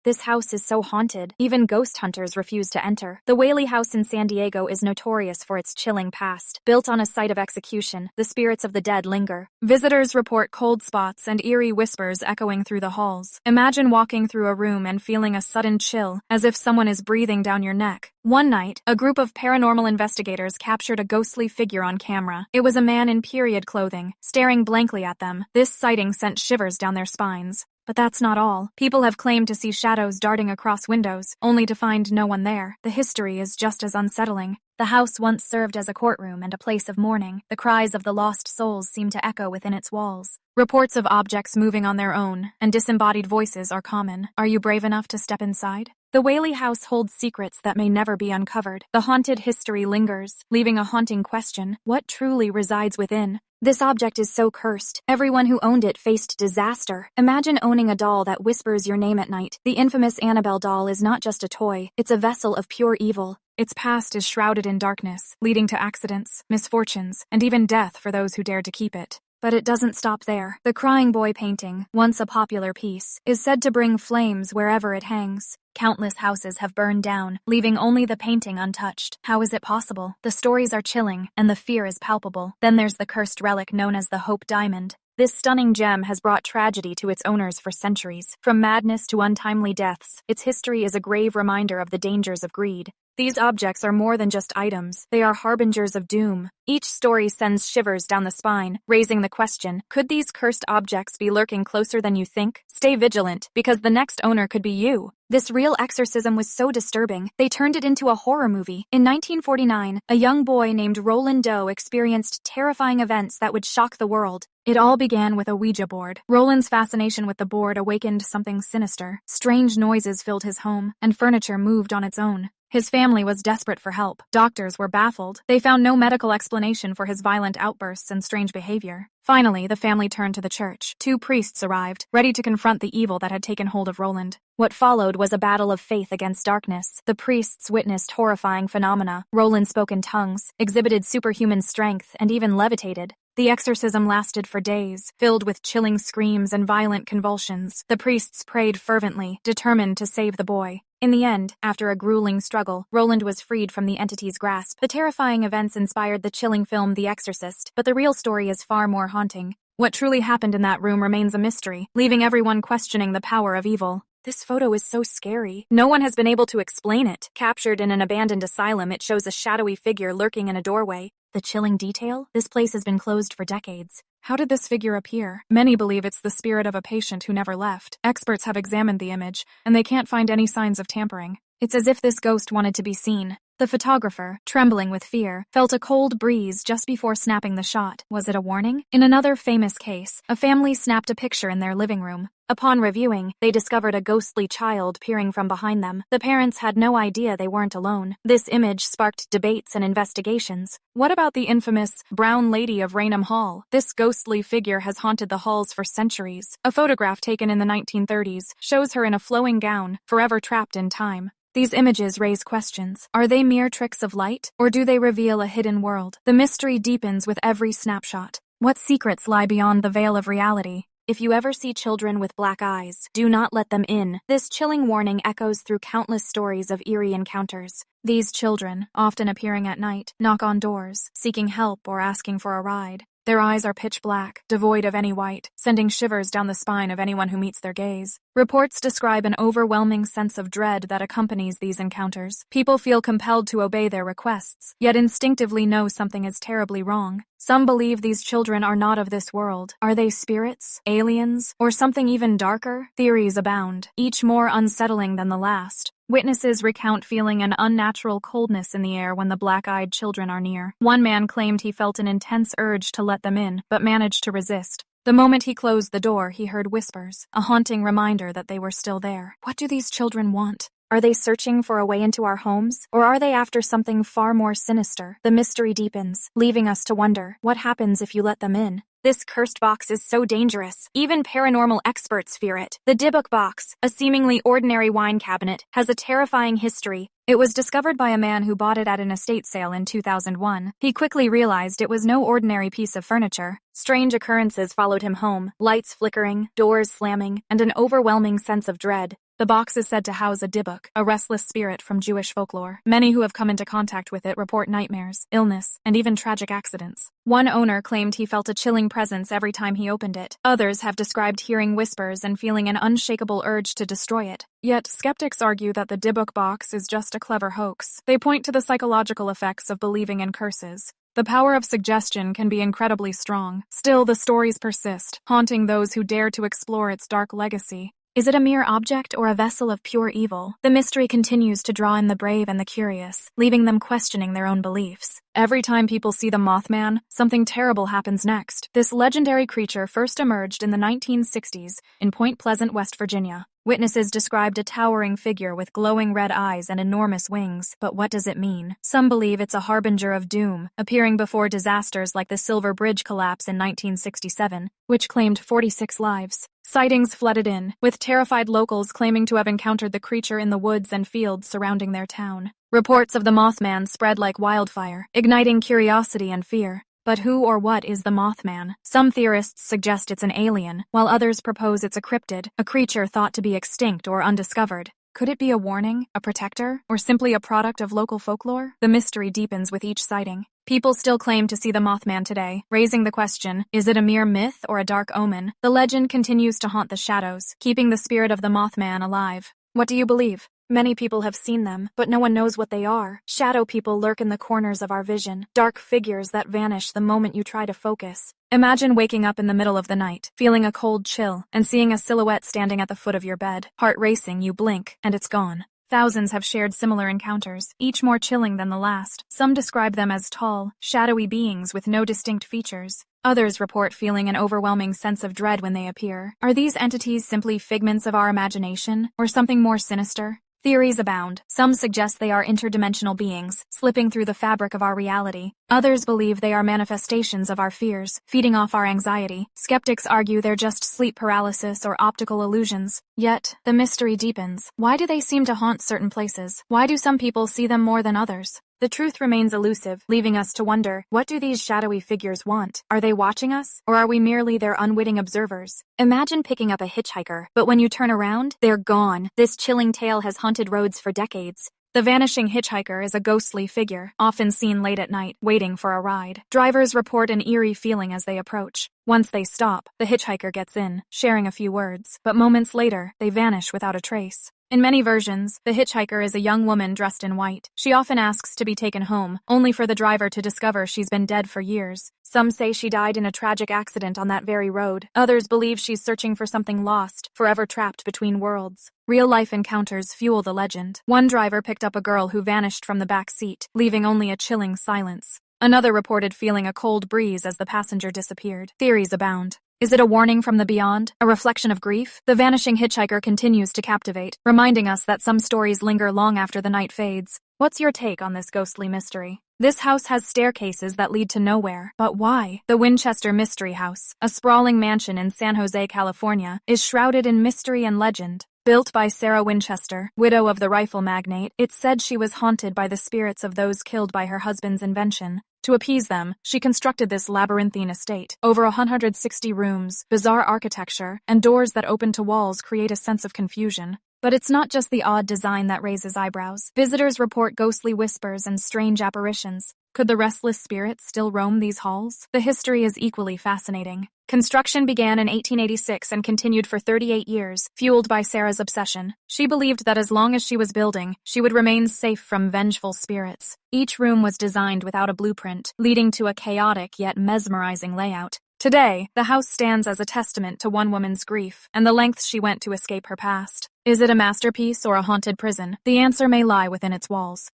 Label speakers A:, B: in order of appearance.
A: This house is so haunted, even ghost hunters refuse to enter. The Whaley House in San Diego is notorious for its chilling past. Built on a site of execution, the spirits of the dead linger. Visitors report cold spots and eerie whispers echoing through the halls. Imagine walking through a room and feeling a sudden chill, as if someone is breathing down your neck. One night, a group of paranormal investigators captured a ghostly figure on camera. It was a man in period clothing, staring blankly at them. This sighting sent shivers down their spines. But that's not all. People have claimed to see shadows darting across windows, only to find no one there. The history is just as unsettling. The house once served as a courtroom and a place of mourning. The cries of the lost souls seem to echo within its walls. Reports of objects moving on their own and disembodied voices are common. Are you brave enough to step inside? The Whaley House holds secrets that may never be uncovered. The haunted history lingers, leaving a haunting question: what truly resides within? This object is so cursed. Everyone who owned it faced disaster. Imagine owning a doll that whispers your name at night. The infamous Annabelle doll is not just a toy, it's a vessel of pure evil. Its past is shrouded in darkness, leading to accidents, misfortunes, and even death for those who dared to keep it. But it doesn't stop there. The Crying Boy painting, once a popular piece, is said to bring flames wherever it hangs. Countless houses have burned down, leaving only the painting untouched. How is it possible? The stories are chilling, and the fear is palpable. Then there's the cursed relic known as the Hope Diamond. This stunning gem has brought tragedy to its owners for centuries. From madness to untimely deaths, its history is a grave reminder of the dangers of greed. These objects are more than just items. They are harbingers of doom. Each story sends shivers down the spine, raising the question, could these cursed objects be lurking closer than you think? Stay vigilant, because the next owner could be you. This real exorcism was so disturbing, they turned it into a horror movie. In 1949, a young boy named Roland Doe experienced terrifying events that would shock the world. It all began with a Ouija board. Roland's fascination with the board awakened something sinister. Strange noises filled his home, and furniture moved on its own. His family was desperate for help. Doctors were baffled. They found no medical explanation for his violent outbursts and strange behavior. Finally, the family turned to the church. 2 priests arrived, ready to confront the evil that had taken hold of Roland. What followed was a battle of faith against darkness. The priests witnessed horrifying phenomena. Roland spoke in tongues, exhibited superhuman strength, and even levitated. The exorcism lasted for days, filled with chilling screams and violent convulsions. The priests prayed fervently, determined to save the boy. In the end, after a grueling struggle, Roland was freed from the entity's grasp. The terrifying events inspired the chilling film The Exorcist, but the real story is far more haunting. What truly happened in that room remains a mystery, leaving everyone questioning the power of evil. This photo is so scary. No one has been able to explain it. Captured in an abandoned asylum, it shows a shadowy figure lurking in a doorway. The chilling detail? This place has been closed for decades. How did this figure appear? Many believe it's the spirit of a patient who never left. Experts have examined the image, and they can't find any signs of tampering. It's as if this ghost wanted to be seen. The photographer, trembling with fear, felt a cold breeze just before snapping the shot. Was it a warning? In another famous case, a family snapped a picture in their living room. Upon reviewing, they discovered a ghostly child peering from behind them. The parents had no idea they weren't alone. This image sparked debates and investigations. What about the infamous Brown Lady of Raynham Hall? This ghostly figure has haunted the halls for centuries. A photograph taken in the 1930s shows her in a flowing gown, forever trapped in time. These images raise questions. Are they mere tricks of light, or do they reveal a hidden world? The mystery deepens with every snapshot. What secrets lie beyond the veil of reality? If you ever see children with black eyes, do not let them in. This chilling warning echoes through countless stories of eerie encounters. These children, often appearing at night, knock on doors, seeking help or asking for a ride. Their eyes are pitch black, devoid of any white, sending shivers down the spine of anyone who meets their gaze. Reports describe an overwhelming sense of dread that accompanies these encounters. People feel compelled to obey their requests, yet instinctively know something is terribly wrong. Some believe these children are not of this world. Are they spirits, aliens, or something even darker? Theories abound, each more unsettling than the last. Witnesses recount feeling an unnatural coldness in the air when the black-eyed children are near. One man claimed he felt an intense urge to let them in, but managed to resist. The moment he closed the door, he heard whispers, a haunting reminder that they were still there. What do these children want? Are they searching for a way into our homes, or are they after something far more sinister? The mystery deepens, leaving us to wonder, what happens if you let them in? This cursed box is so dangerous. Even paranormal experts fear it. The Dybbuk box, a seemingly ordinary wine cabinet, has a terrifying history. It was discovered by a man who bought it at an estate sale in 2001. He quickly realized it was no ordinary piece of furniture. Strange occurrences followed him home, lights flickering, doors slamming, and an overwhelming sense of dread. The box is said to house a dybbuk, a restless spirit from Jewish folklore. Many who have come into contact with it report nightmares, illness, and even tragic accidents. One owner claimed he felt a chilling presence every time he opened it. Others have described hearing whispers and feeling an unshakable urge to destroy it. Yet, skeptics argue that the dybbuk box is just a clever hoax. They point to the psychological effects of believing in curses. The power of suggestion can be incredibly strong. Still, the stories persist, haunting those who dare to explore its dark legacy. Is it a mere object or a vessel of pure evil? The mystery continues to draw in the brave and the curious, leaving them questioning their own beliefs. Every time people see the Mothman, something terrible happens next. This legendary creature first emerged in the 1960s in Point Pleasant, West Virginia. Witnesses described a towering figure with glowing red eyes and enormous wings. But what does it mean? Some believe it's a harbinger of doom, appearing before disasters like the Silver Bridge collapse in 1967, which claimed 46 lives. Sightings flooded in, with terrified locals claiming to have encountered the creature in the woods and fields surrounding their town. Reports of the Mothman spread like wildfire, igniting curiosity and fear. But who or what is the Mothman? Some theorists suggest it's an alien, while others propose it's a cryptid, a creature thought to be extinct or undiscovered. Could it be a warning, a protector, or simply a product of local folklore? The mystery deepens with each sighting. People still claim to see the Mothman today, raising the question, is it a mere myth or a dark omen? The legend continues to haunt the shadows, keeping the spirit of the Mothman alive. What do you believe? Many people have seen them, but no one knows what they are. Shadow people lurk in the corners of our vision, dark figures that vanish the moment you try to focus. Imagine waking up in the middle of the night, feeling a cold chill, and seeing a silhouette standing at the foot of your bed. Heart racing, you blink, and it's gone. Thousands have shared similar encounters, each more chilling than the last. Some describe them as tall, shadowy beings with no distinct features. Others report feeling an overwhelming sense of dread when they appear. Are these entities simply figments of our imagination, or something more sinister? Theories abound. Some suggest they are interdimensional beings, slipping through the fabric of our reality. Others believe they are manifestations of our fears, feeding off our anxiety. Skeptics argue they're just sleep paralysis or optical illusions. Yet, the mystery deepens. Why do they seem to haunt certain places? Why do some people see them more than others? The truth remains elusive, leaving us to wonder, what do these shadowy figures want? Are they watching us, or are we merely their unwitting observers? Imagine picking up a hitchhiker, but when you turn around, they're gone. This chilling tale has haunted roads for decades. The vanishing hitchhiker is a ghostly figure, often seen late at night, waiting for a ride. Drivers report an eerie feeling as they approach. Once they stop, the hitchhiker gets in, sharing a few words, but moments later, they vanish without a trace. In many versions, the hitchhiker is a young woman dressed in white. She often asks to be taken home, only for the driver to discover she's been dead for years. Some say she died in a tragic accident on that very road. Others believe she's searching for something lost, forever trapped between worlds. Real-life encounters fuel the legend. One driver picked up a girl who vanished from the back seat, leaving only a chilling silence. Another reported feeling a cold breeze as the passenger disappeared. Theories abound. Is it a warning from the beyond? A reflection of grief? The vanishing hitchhiker continues to captivate, reminding us that some stories linger long after the night fades. What's your take on this ghostly mystery? This house has staircases that lead to nowhere. But why? The Winchester Mystery House, a sprawling mansion in San Jose, California, is shrouded in mystery and legend. Built by Sarah Winchester, widow of the rifle magnate, it's said she was haunted by the spirits of those killed by her husband's invention. To appease them, she constructed this labyrinthine estate. Over 160 rooms, bizarre architecture, and doors that open to walls create a sense of confusion. But it's not just the odd design that raises eyebrows. Visitors report ghostly whispers and strange apparitions. Could the restless spirits still roam these halls? The history is equally fascinating. Construction began in 1886 and continued for 38 years, fueled by Sarah's obsession. She believed that as long as she was building, she would remain safe from vengeful spirits. Each room was designed without a blueprint, leading to a chaotic yet mesmerizing layout. Today, the house stands as a testament to one woman's grief and the lengths she went to escape her past. Is it a masterpiece or a haunted prison? The answer may lie within its walls.